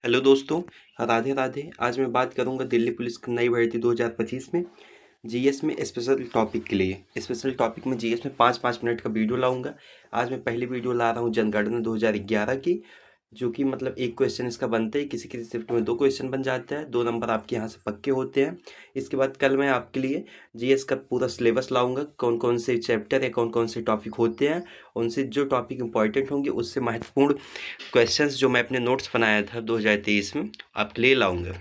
Hello दोस्तों, राधे राधे। आज मैं बात करूंगा दिल्ली पुलिस की नई भर्ती 2025 में जीएस में स्पेशल टॉपिक के लिए। स्पेशल टॉपिक में जीएस में 5-5 मिनट का वीडियो लाऊंगा। आज मैं पहली वीडियो ला रहा हूं जनगणना 2011 की, जो कि मतलब एक क्वेश्चन इसका बनता है। किसी किसी शिफ्ट में 2 क्वेश्चन बन जाता है, 2 नंबर आपके यहाँ से पक्के होते हैं। इसके बाद कल मैं आपके लिए जीएस का पूरा सिलेबस लाऊंगा, कौन कौन से चैप्टर या कौन कौन से टॉपिक होते हैं, उनसे जो टॉपिक इंपॉर्टेंट होंगे उससे महत्वपूर्ण क्वेश्चंस जो मैं अपने नोट्स बनाया था 2023 में आपके लिए लाऊंगा।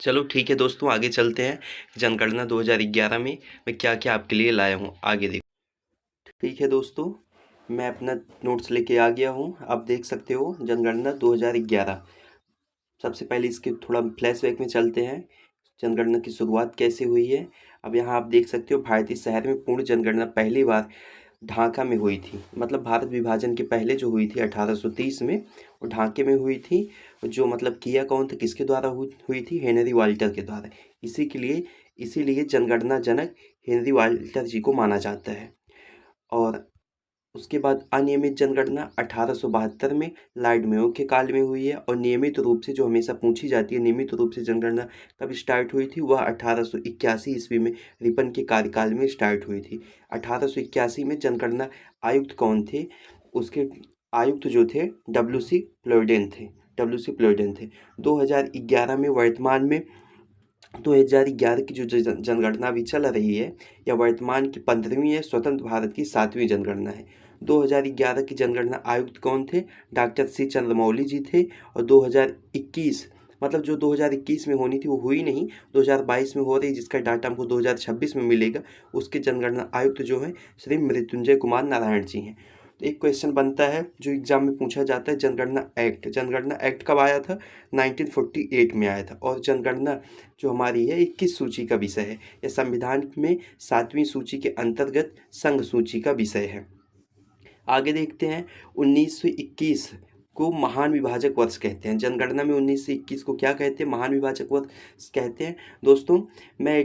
चलो ठीक है दोस्तों, आगे चलते हैं। जनगणना 2011 में मैं क्या क्या आपके लिए लाया हूँ, आगे देखो। ठीक है दोस्तों, मैं अपना नोट्स लेके आ गया हूँ। आप देख सकते हो जनगणना 2011। सबसे पहले इसके थोड़ा फ्लैशबैक में चलते हैं, जनगणना की शुरुआत कैसे हुई है। अब यहाँ आप देख सकते हो भारतीय शहर में पूर्ण जनगणना पहली बार ढाका में हुई थी। मतलब भारत विभाजन के पहले जो हुई थी 1830 में, वो ढाके में हुई थी। जो मतलब किया कौन था, किसके द्वारा हुई थी? हेनरी वाल्टर के द्वारा। इसीलिए जनगणना जनक हेनरी वाल्टर जी को माना जाता है। और उसके बाद अनियमित जनगणना 1872 में लॉर्ड मेयो के काल में हुई है। और नियमित रूप से जो हमेशा पूछी जाती है, नियमित रूप से जनगणना कब स्टार्ट हुई थी, वह 1881 ईस्वी में रिपन के कार्यकाल में स्टार्ट हुई थी। 1881 में जनगणना आयुक्त कौन थे? उसके आयुक्त जो थे डब्ल्यू सी प्लोडेन थे। 2011 में वर्तमान में 2011 की जो जनगणना अभी चल रही है, या वर्तमान की 15वीं है, स्वतंत्र भारत की 7वीं जनगणना है। 2011 की जनगणना आयुक्त कौन थे? डॉक्टर सी चंद्रमौली जी थे। और 2021 मतलब जो 2021 में होनी थी वो हुई नहीं, 2022 में हो रही, जिसका डाटा हमको 2026 में मिलेगा। उसके जनगणना आयुक्त जो हैं श्री मृत्युंजय कुमार नारायण जी हैं। तो एक क्वेश्चन बनता है जो एग्जाम में पूछा जाता है, जनगणना एक्ट कब आया था? 1948 में आया था। और जनगणना जो हमारी है 21 सूची का विषय है। यह संविधान में 7वीं सूची के अंतर्गत संघ सूची का विषय है। आगे देखते हैं, 1921 को महान विभाजक वर्ष कहते हैं। जनगणना में 1921 को क्या कहते हैं? महान विभाजक वर्ष कहते हैं। दोस्तों, मैं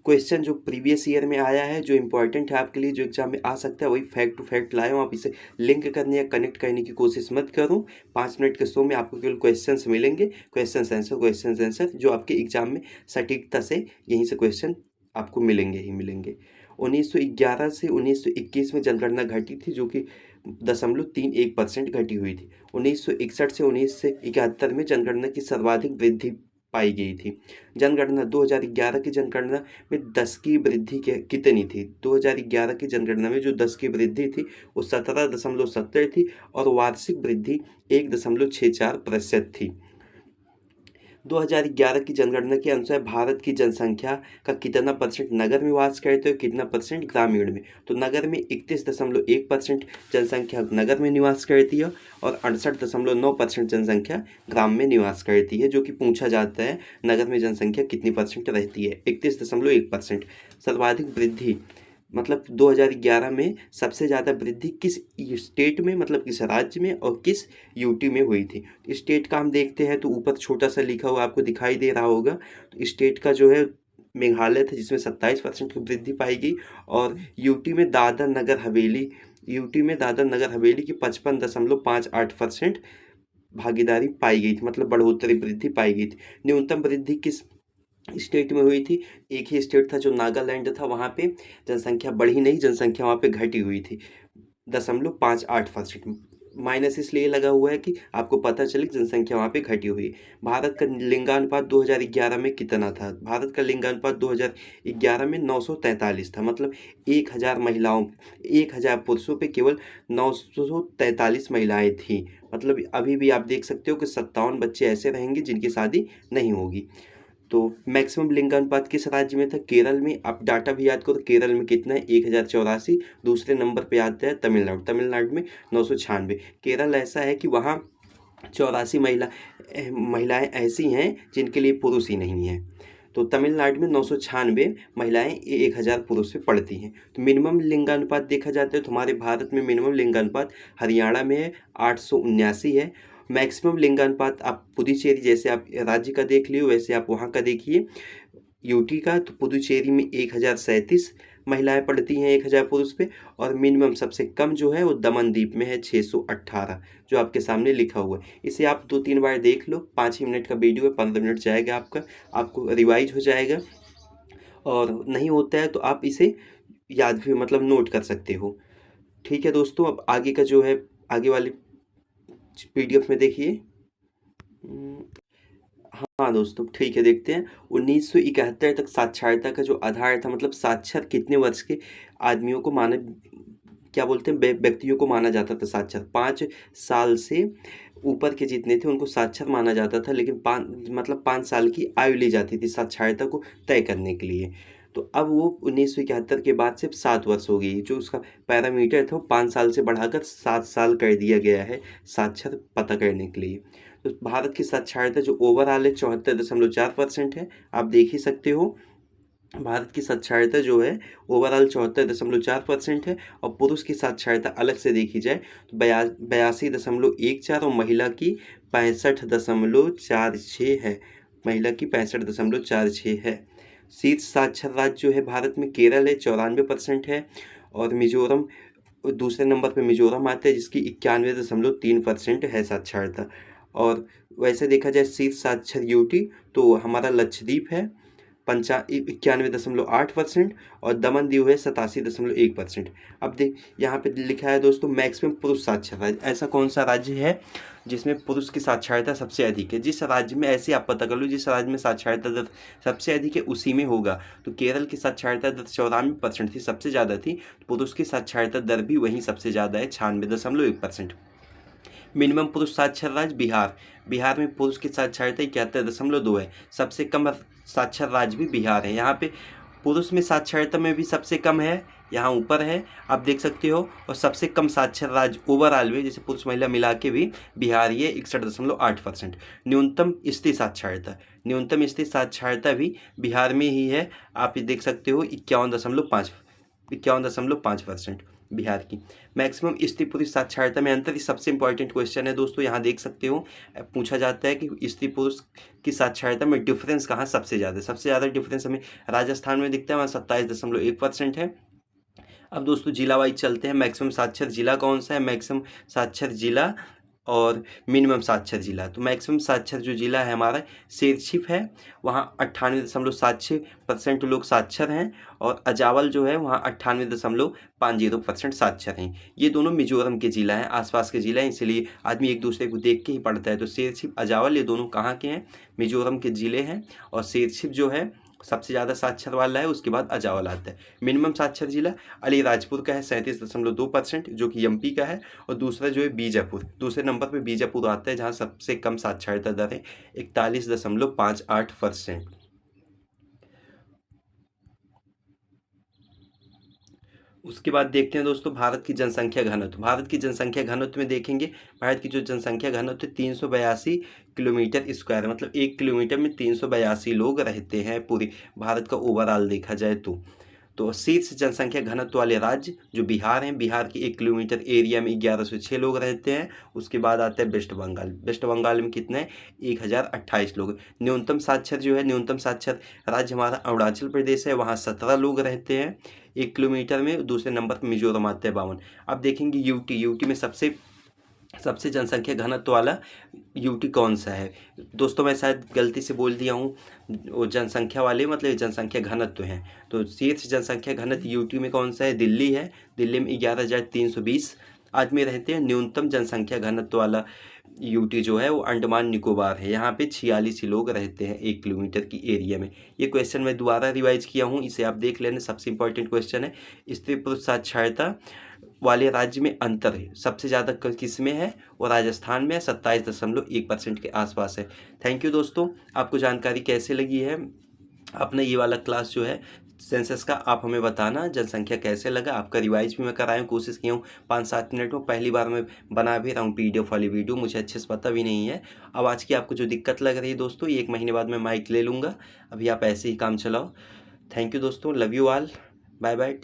क्वेश्चन जो प्रीवियस ईयर में आया है, जो इम्पोर्टेंट है आपके लिए, जो एग्जाम में आ सकता है, वही फैक्ट टू फैक्ट लाया हूँ। आप इसे लिंक करने या कनेक्ट करने की कोशिश मत करूँ। 5 मिनट के शो में आपको केवल क्वेश्चंस मिलेंगे, क्वेश्चन आंसर जो आपके एग्जाम में सटीकता से यहीं से क्वेश्चन आपको मिलेंगे ही मिलेंगे। 1911 से 1921 में जनगणना घटी थी, जो कि 0.31% घटी हुई थी। 1961 से 1971 में जनगणना की सर्वाधिक वृद्धि पाई गई थी। जनगणना 2011 की जनगणना में 10 की वृद्धि कितनी थी? 2011 की जनगणना में जो 10 की वृद्धि थी वो 17.70 थी। और वार्षिक वृद्धि 1.64% थी। 2011 की जनगणना के अनुसार भारत की जनसंख्या का कितना परसेंट नगर में वास करते हो, कितना परसेंट ग्रामीण में? तो नगर में 31.1% जनसंख्या नगर में निवास करती है, और 68.9% जनसंख्या ग्राम में निवास करती है। जो कि पूछा जाता है नगर में जनसंख्या कितनी परसेंट रहती है? 31.1%। सर्वाधिक वृद्धि मतलब 2011 में सबसे ज़्यादा वृद्धि किस स्टेट में, मतलब किस राज्य में और किस यूटी में हुई थी? स्टेट का हम देखते हैं तो ऊपर छोटा सा लिखा हुआ आपको दिखाई दे रहा होगा। तो स्टेट का जो है मेघालय था, जिसमें 27% की वृद्धि पाई गई। और यूटी में दादर नगर हवेली की 55.58% भागीदारी पाई गई थी, मतलब बढ़ोतरी वृद्धि पाई गई थी। न्यूनतम वृद्धि किस स्टेट में हुई थी? एक ही स्टेट था जो नागालैंड था, वहाँ पे जनसंख्या बढ़ी नहीं, जनसंख्या वहाँ पे घटी हुई थी 0.58%। माइनस इसलिए लगा हुआ है कि आपको पता चले कि जनसंख्या वहाँ पे घटी हुई। भारत का लिंगानुपात 2011 में कितना था? भारत का लिंगानुपात 2011 में 943 था। मतलब 1000 पुरुषों पे केवल 943 महिलाएं थी। मतलब अभी भी आप देख सकते हो कि 57 बच्चे ऐसे रहेंगे जिनकी शादी नहीं होगी। तो मैक्सिमम लिंगानुपात किस राज्य में था? केरल में। आप डाटा भी याद करो, केरल में कितना है? 1084। दूसरे नंबर पे आता है तमिलनाडु में 996। केरल ऐसा है कि वहाँ 84 महिलाएं ऐसी हैं जिनके लिए पुरुष ही नहीं है। तो तमिलनाडु में 996 महिलाएं 1000 पुरुष पे पड़ती हैं। तो मिनिमम लिंगानुपात देखा जाता है तो हमारे भारत में मिनिमम लिंगानुपात हरियाणा में है, 879 है। मैक्सिमम लिंगानुपात आप पुदुचेरी, जैसे आप राज्य का देख लियो वैसे आप वहाँ का देखिए यूटी का, तो पुदुचेरी में 1037 महिलाएं पढ़ती हैं 1000 पुरुष पे, और मिनिमम सबसे कम जो है वो दमनदीप में है 618, जो आपके सामने लिखा हुआ है। इसे आप 2-3 बार देख लो, 5 ही मिनट का वीडियो है, 15 मिनट जाएगा आपका, आपको रिवाइज हो जाएगा। और नहीं होता है तो आप इसे याद भी मतलब नोट कर सकते हो। ठीक है दोस्तों, अब आगे का जो है आगे वाली PDF में देखिए। हाँ दोस्तों, ठीक है, देखते हैं। 1971 तक साक्षरता का जो आधार था, मतलब साक्षर कितने वर्ष के आदमियों को माना, क्या बोलते हैं, व्यक्तियों को माना जाता था साक्षर। 5 साल से ऊपर के जितने थे उनको साक्षर माना जाता था, लेकिन 5 साल की आयु ली जाती थी साक्षरता को तय करने के लिए। तो अब वो 1971 के बाद सिर्फ 7 वर्ष हो गई, जो उसका पैरामीटर था वो 5 साल से बढ़ाकर 7 साल कर दिया गया है साक्षर पता करने के लिए। तो भारत की साक्षरता जो ओवरऑल है 74.4% है, आप देख ही सकते हो। भारत की साक्षरता जो है ओवरऑल 74.4% है, और पुरुष की साक्षरता अलग से देखी जाए तो 82.14, और महिला की 65.46 है। महिला की 65.46 है। शीर्ष साक्षर राज्य जो है भारत में केरल है, 94% है, और मिजोरम दूसरे नंबर पे मिजोरम आता है, जिसकी 91.3% है साक्षरता। और वैसे देखा जाए शीर्ष साक्षर यूटी तो हमारा लक्षद्वीप है 91.8%, और दमन दीव है 87.1%। अब देख यहाँ पे लिखा है दोस्तों मैक्सिमम पुरुष साक्षर राज्य, ऐसा कौन सा राज्य है जिसमें पुरुष की साक्षरता सबसे अधिक है। जिस राज्य में, ऐसे आप पता कर लो, जिस राज्य में साक्षरता दर सबसे अधिक है उसी में होगा। तो केरल की साक्षरता दर 94% थी, सबसे ज़्यादा थी, तो पुरुष की साक्षरता दर भी वहीं सबसे ज़्यादा है, 96.1%। मिनिमम पुरुष साक्षर राज्य बिहार, बिहार में पुरुष की साक्षरता 71.2 है, सबसे कम साक्षर राज्य भी बिहार है। यहाँ पे पुरुष में साक्षरता में भी सबसे कम है, यहाँ ऊपर है, आप देख सकते हो। और सबसे कम साक्षर राज्य ओवरऑल में, जैसे पुरुष महिला मिला के भी, बिहार ही है 61.8%। न्यूनतम स्त्री साक्षरता, न्यूनतम स्त्री साक्षरता भी बिहार में ही है, आप ये देख सकते हो 51.5% बिहार की। मैक्सिमम स्त्री पुरुष साक्षरता में अंतर, सबसे इंपॉर्टेंट क्वेश्चन है दोस्तों, यहाँ देख सकते हो पूछा जाता है कि स्त्री पुरुष की साक्षरता में डिफरेंस कहाँ सबसे ज़्यादा, सबसे ज़्यादा डिफरेंस हमें राजस्थान में दिखता है, वहाँ 27.1% है। अब दोस्तों जिला वाइज चलते हैं, मैक्सिमम साक्षर जिला कौन सा है, मैक्सिमम साक्षर जिला और मिनिमम साक्षर जिला। तो मैक्सिमम साक्षर जो जिला है हमारा शेरछिप है, वहाँ 98.76% लोग साक्षर हैं, और अजावल जो है वहाँ 98.50% साक्षर हैं। ये दोनों मिजोरम के जिला हैं, आसपास के जिला हैं, इसलिए आदमी एक दूसरे को देख के ही पढ़ता है। तो शेरछिप अजावल ये दोनों कहाँ के हैं, मिजोरम के ज़िले हैं, और शेरछिप जो है सबसे ज़्यादा साक्षर वाला है, उसके बाद अजावल आता है। मिनिमम साक्षर जिला अलीराजपुर का है 37.2%, जो कि MP का है, और दूसरा जो है बीजापुर, दूसरे नंबर पे बीजापुर आता है, जहाँ सबसे कम साक्षरता दर है 41.58%। उसके बाद देखते हैं दोस्तों भारत की जनसंख्या घनत्व। भारत की जनसंख्या घनत्व में देखेंगे, भारत की जो जनसंख्या घनत्व 382 किलोमीटर स्क्वायर, मतलब 1 किलोमीटर में 382 लोग रहते हैं पूरी भारत का ओवरऑल देखा जाए तो शीर्ष जनसंख्या घनत्व वाले राज्य जो बिहार हैं, बिहार की 1 किलोमीटर एरिया में 1106 लोग रहते हैं। उसके बाद आता है वेस्ट बंगाल, वेस्ट बंगाल में कितने, 1028 लोग। न्यूनतम साक्षर जो है, न्यूनतम साक्षर राज्य हमारा अरुणाचल प्रदेश है, वहाँ 17 लोग रहते हैं 1 किलोमीटर में। दूसरे नंबर पर मिजोरम आता है 52। अब देखेंगे यूटी में सबसे जनसंख्या घनत्व वाला यूटी कौन सा है। दोस्तों मैं शायद गलती से बोल दिया हूँ, वो जनसंख्या वाले मतलब जनसंख्या घनत्व हैं। तो शीर्ष जनसंख्या घनत्व यूटी में कौन सा है, दिल्ली है। दिल्ली में 11,320 आदमी रहते हैं। न्यूनतम जनसंख्या घनत्व वाला यूटी जो है वो अंडमान निकोबार है, यहाँ पे 46 लोग रहते हैं 1 किलोमीटर की एरिया में। ये क्वेश्चन मैं दोबारा रिवाइज किया हूँ, इसे आप देख लेना, सबसे इंपॉर्टेंट क्वेश्चन है। स्त्री पुरुष साक्षरता वाले राज्य में अंतर है, सबसे ज़्यादा किस में है, वो राजस्थान में 27.1% के आसपास है। थैंक यू दोस्तों, आपको जानकारी कैसे लगी है अपना ये वाला क्लास जो है सेंसस का, आप हमें बताना जनसंख्या कैसे लगा। आपका रिवाइज भी मैं कराया हूँ, कोशिश किया हूँ 5-7 मिनट में, पहली बार मैं बना भी रहा हूँ PDF वाली वीडियो, मुझे अच्छे से पता भी नहीं है। अब आज की आपको जो दिक्कत लग रही है दोस्तों, 1 महीने बाद मैं माइक ले लूँगा, अभी आप ऐसे ही काम चलाओ। थैंक यू दोस्तों, love you all, bye bye.